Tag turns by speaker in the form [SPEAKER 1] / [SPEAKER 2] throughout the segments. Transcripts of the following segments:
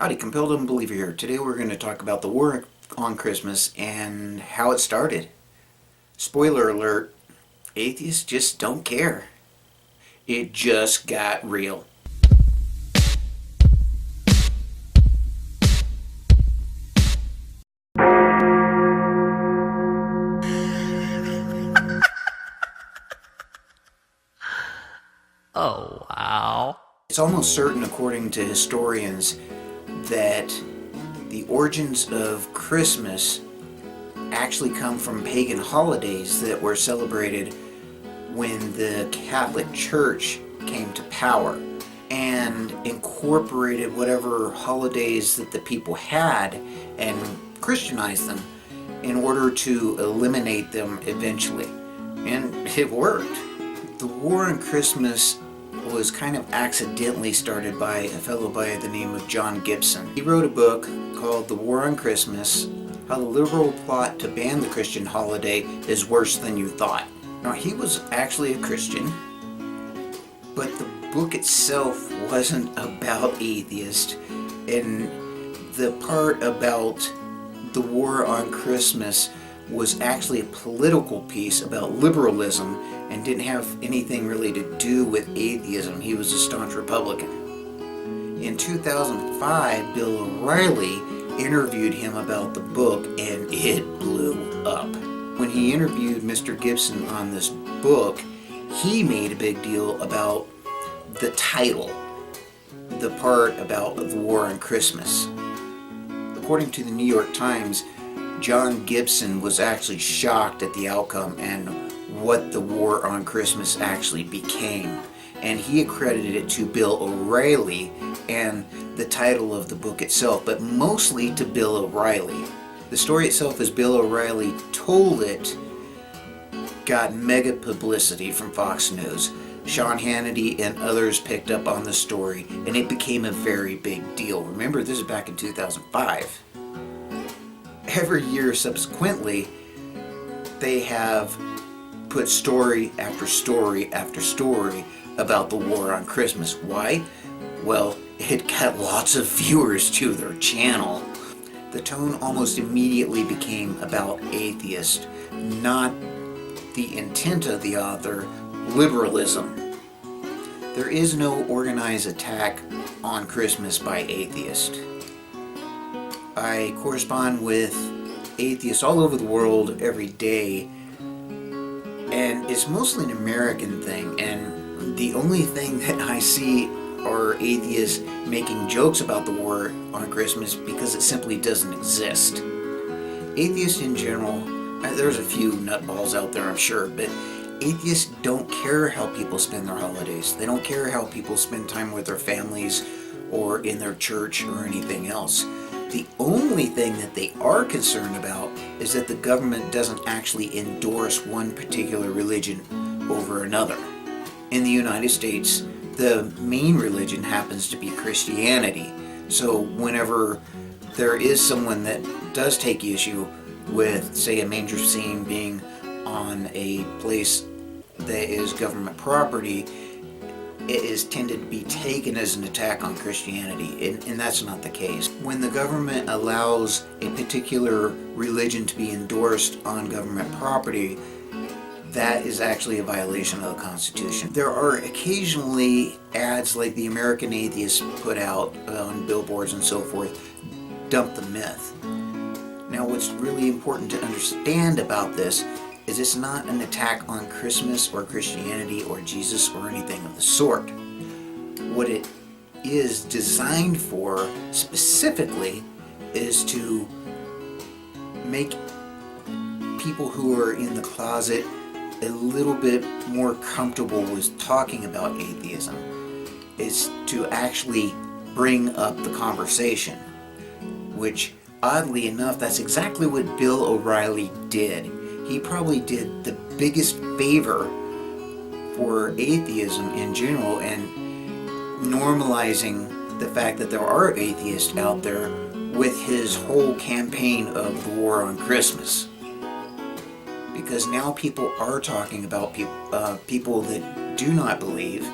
[SPEAKER 1] Howdy, Compelled Unbeliever here. Today we're going to talk about the war on Christmas and how it started. Spoiler alert, atheists just don't care. It just got real.
[SPEAKER 2] Oh, wow.
[SPEAKER 1] It's almost certain, according to historians, that the origins of Christmas actually come from pagan holidays that were celebrated when the Catholic Church came to power and incorporated whatever holidays that the people had and Christianized them in order to eliminate them eventually. And it worked. The war on Christmas was kind of accidentally started by a fellow by the name of John Gibson. He wrote a book called The War on Christmas: How the Liberal Plot to Ban the Christian Holiday is Worse Than You Thought. Now, he was actually a Christian, but the book itself wasn't about atheists, and the part about the war on Christmas was actually a political piece about liberalism and didn't have anything really to do with atheism. He was a staunch Republican. In 2005, Bill O'Reilly interviewed him about the book, and it blew up. When he interviewed Mr. Gibson on this book, he made a big deal about the title, the part about the war on Christmas. According to the New York Times, John Gibson was actually shocked at the outcome and what the war on Christmas actually became. And he accredited it to Bill O'Reilly and the title of the book itself, but mostly to Bill O'Reilly. The story itself, as Bill O'Reilly told it, got mega publicity from Fox News. Sean Hannity and others picked up on the story, and it became a very big deal. Remember, this is back in 2005. Every year subsequently, they have put story after story after story about the war on Christmas. Why? Well, it got lots of viewers to their channel. The tone almost immediately became about atheist, not the intent of the author, liberalism. There is no organized attack on Christmas by atheists. I correspond with atheists all over the world every day, and it's mostly an American thing, and the only thing that I see are atheists making jokes about the war on Christmas because it simply doesn't exist. Atheists in general, there's a few nutballs out there, I'm sure, but atheists don't care how people spend their holidays. They don't care how people spend time with their families or in their church or anything else. The only thing that they are concerned about is that the government doesn't actually endorse one particular religion over another. In the United States, the main religion happens to be Christianity. So whenever there is someone that does take issue with, say, a manger scene being on a place that is government property, it is tended to be taken as an attack on Christianity, and that's not the case. When the government allows a particular religion to be endorsed on government property, that is actually a violation of the Constitution. There are occasionally ads like the American Atheist put out on billboards and so forth, dump the myth. Now, what's really important to understand about this is it's not an attack on Christmas or Christianity or Jesus or anything of the sort. What it is designed for specifically is to make people who are in the closet a little bit more comfortable with talking about atheism. It's to actually bring up the conversation, which oddly enough, that's exactly what Bill O'Reilly did. He probably did the biggest favor for atheism in general and normalizing the fact that there are atheists out there with his whole campaign of the war on Christmas. Because now people are talking about people that do not believe,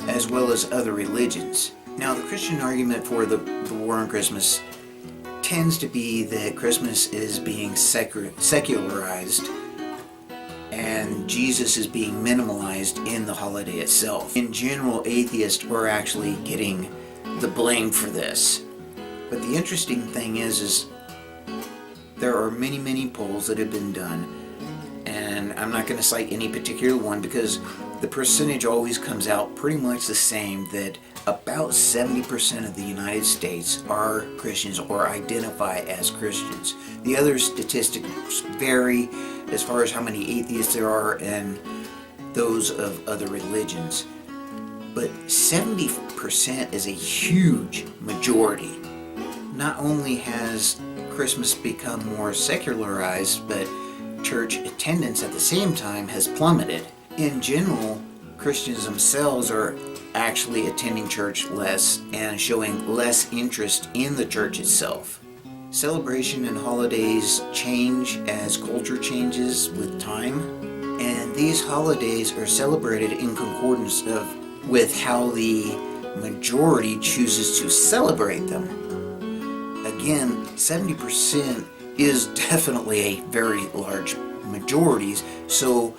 [SPEAKER 1] as well as other religions. Now, the Christian argument for the war on Christmas tends to be that Christmas is being secularized and Jesus is being minimalized in the holiday itself. In general, atheists are actually getting the blame for this. But the interesting thing is there are many polls that have been done, and I'm not going to cite any particular one because the percentage always comes out pretty much the same, that about 70% of the United States are Christians or identify as Christians. The other statistics vary as far as how many atheists there are and those of other religions. But 70% is a huge majority. Not only has Christmas become more secularized, but church attendance at the same time has plummeted. In general, Christians themselves are actually attending church less and showing less interest in the church itself. Celebration and holidays change as culture changes with time, and these holidays are celebrated in concordance with how the majority chooses to celebrate them. Again, 70% is definitely a very large majority, so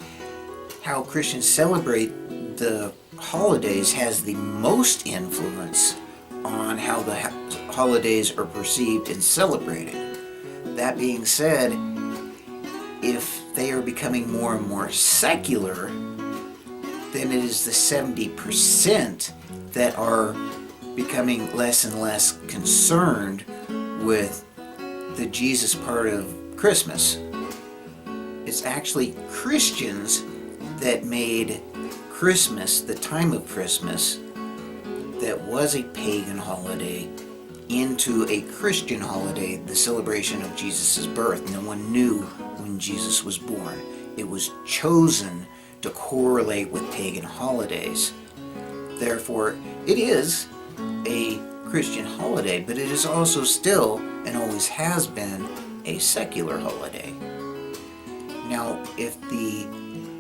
[SPEAKER 1] how Christians celebrate the holidays has the most influence on how the holidays are perceived and celebrated. That being said, if they are becoming more and more secular, then it is the 70% that are becoming less and less concerned with the Jesus part of Christmas. It's actually Christians that made Christmas, the time of Christmas, that was a pagan holiday, into a Christian holiday, the celebration of Jesus' birth. No one knew when Jesus was born. It was chosen to correlate with pagan holidays. Therefore, it is a Christian holiday, but it is also still, and always has been, a secular holiday. Now, if the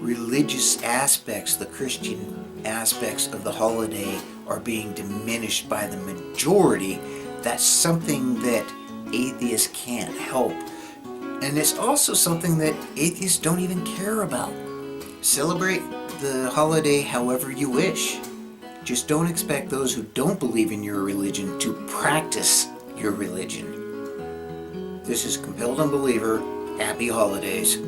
[SPEAKER 1] religious aspects, the Christian aspects of the holiday are being diminished by the majority, that's something that atheists can't help. And it's also something that atheists don't even care about. Celebrate the holiday however you wish. Just don't expect those who don't believe in your religion to practice your religion. This is Compelled Unbeliever. Happy holidays.